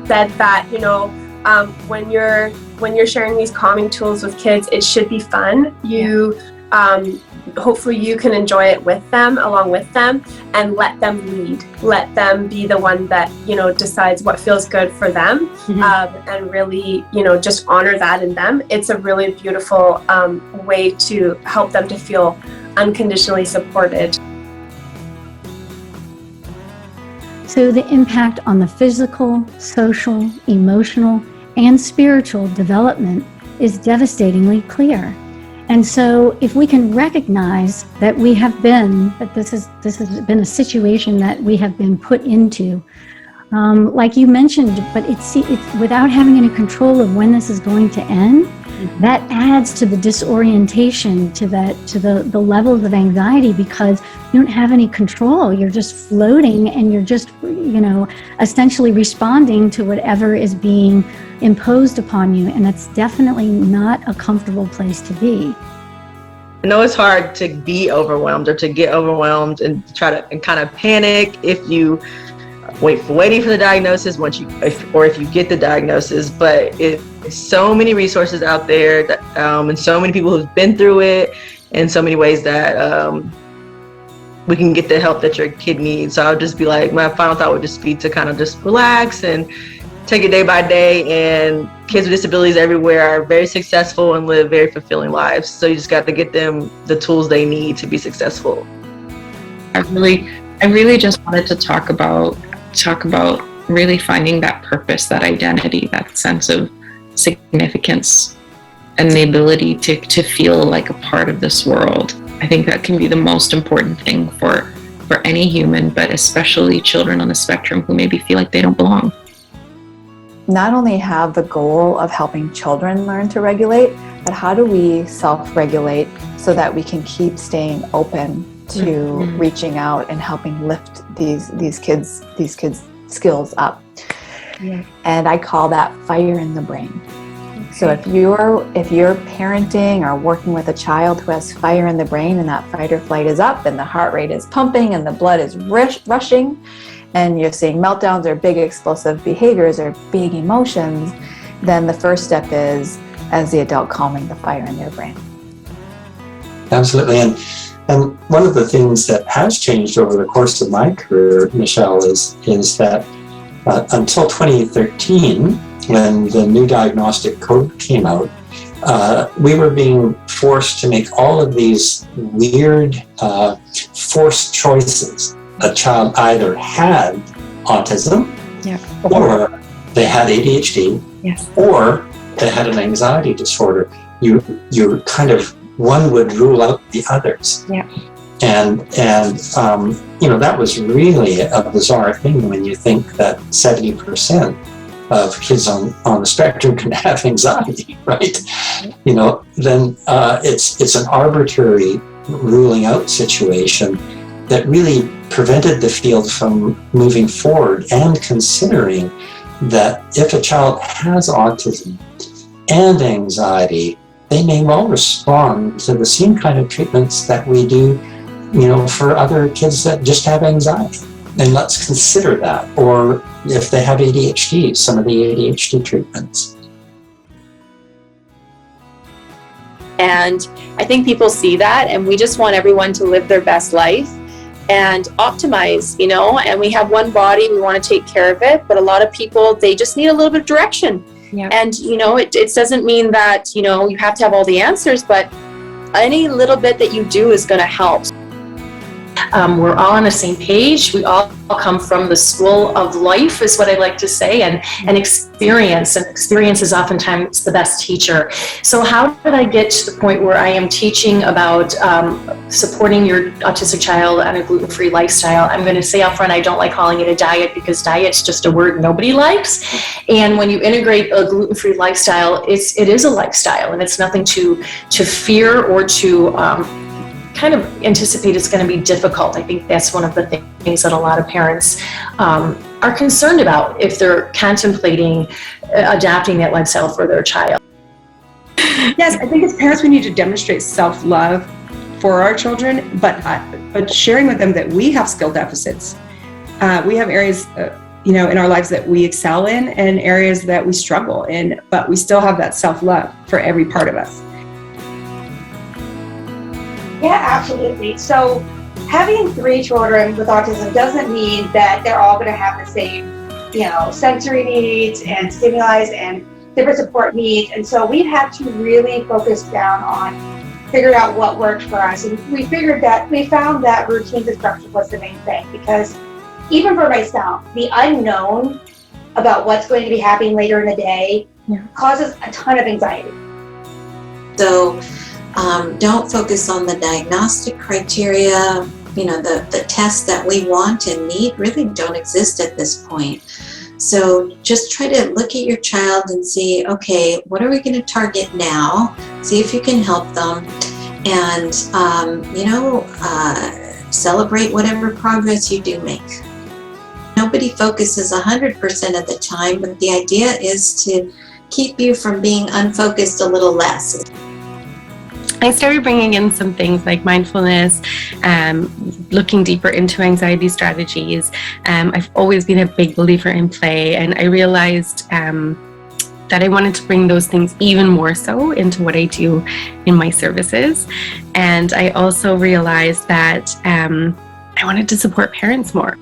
said that, when you're sharing these calming tools with kids, it should be fun. Hopefully you can enjoy it with them, along with them, and let them lead. Let them be the one that, decides what feels good for them, and really, just honor that in them. It's a really beautiful way to help them to feel unconditionally supported. So the impact on the physical, social, emotional, and spiritual development is devastatingly clear. And so if we can recognize that that this has been a situation that we have been put into, like you mentioned, but it's without having any control of when this is going to end, that adds to the disorientation, to the levels of anxiety, because you don't have any control. You're just floating, and you're just, essentially responding to whatever is being imposed upon you. And that's definitely not a comfortable place to be. I know it's hard to be overwhelmed, or to get overwhelmed and try to kind of panic if you waiting for the diagnosis if you get the diagnosis. But it's so many resources out there that, and so many people who've been through it, in so many ways that we can get the help that your kid needs. So I'll just be like, my final thought would just be to kind of just relax and take it day by day. And kids with disabilities everywhere are very successful and live very fulfilling lives. So you just got to get them the tools they need to be successful. I really just wanted to talk about really finding that purpose, that identity, that sense of significance, and the ability to feel like a part of this world. I think that can be the most important thing for any human, but especially children on the spectrum who maybe feel like they don't belong. Not only have the goal of helping children learn to regulate, but how do we self-regulate so that we can keep staying open to reaching out and helping lift these kids' skills up. Yeah. And I call that fire in the brain. Okay. So if you're parenting or working with a child who has fire in the brain, and that fight or flight is up, and the heart rate is pumping, and the blood is rushing, and you're seeing meltdowns or big explosive behaviors or big emotions, then the first step is, as the adult, calming the fire in their brain. Absolutely. And one of the things that has changed over the course of my career, Michelle, is that until 2013, when the new diagnostic code came out, we were being forced to make all of these weird forced choices. A child either had autism, or they had ADHD, or they had an anxiety disorder. You one would rule out the others. Yeah. And that was really a bizarre thing when you think that 70% of kids on the spectrum can have anxiety, right? Then it's an arbitrary ruling out situation that really prevented the field from moving forward and considering that if a child has autism and anxiety, they may well respond to the same kind of treatments that we do, for other kids that just have anxiety. And let's consider that. Or if they have ADHD, some of the ADHD treatments. And I think people see that, and we just want everyone to live their best life and optimize, and we have one body, we want to take care of it, but a lot of people, they just need a little bit of direction. Yeah. And, it doesn't mean that, you have to have all the answers, but any little bit that you do is going to help. We're all on the same page. We all come from the school of life, is what I like to say, and experience. And experience is oftentimes the best teacher. So how did I get to the point where I am teaching about supporting your autistic child on a gluten-free lifestyle? I'm going to say up front, I don't like calling it a diet, because diet's just a word nobody likes. And when you integrate a gluten-free lifestyle, it is a lifestyle, and it's nothing to fear or to kind of anticipate it's going to be difficult. I think that's one of the things that a lot of parents are concerned about if they're contemplating adapting that lifestyle for their child. Yes, I think as parents we need to demonstrate self-love for our children, but sharing with them that we have skill deficits. We have areas in our lives that we excel in and areas that we struggle in, but we still have that self-love for every part of us. Yeah, absolutely. So having 3 children with autism doesn't mean that they're all going to have the same, sensory needs and stimuli and different support needs. And so we've had to really focus down on figuring out what worked for us. And we found that routines and structure was the main thing, because even for myself, the unknown about what's going to be happening later in the day causes a ton of anxiety. So don't focus on the diagnostic criteria. The tests that we want and need really don't exist at this point. So just try to look at your child and see, okay, what are we going to target now? See if you can help them, and celebrate whatever progress you do make. Nobody focuses 100% of the time, but the idea is to keep you from being unfocused a little less. I started bringing in some things like mindfulness, looking deeper into anxiety strategies. I've always been a big believer in play, and I realized that I wanted to bring those things even more so into what I do in my services. And I also realized that I wanted to support parents more.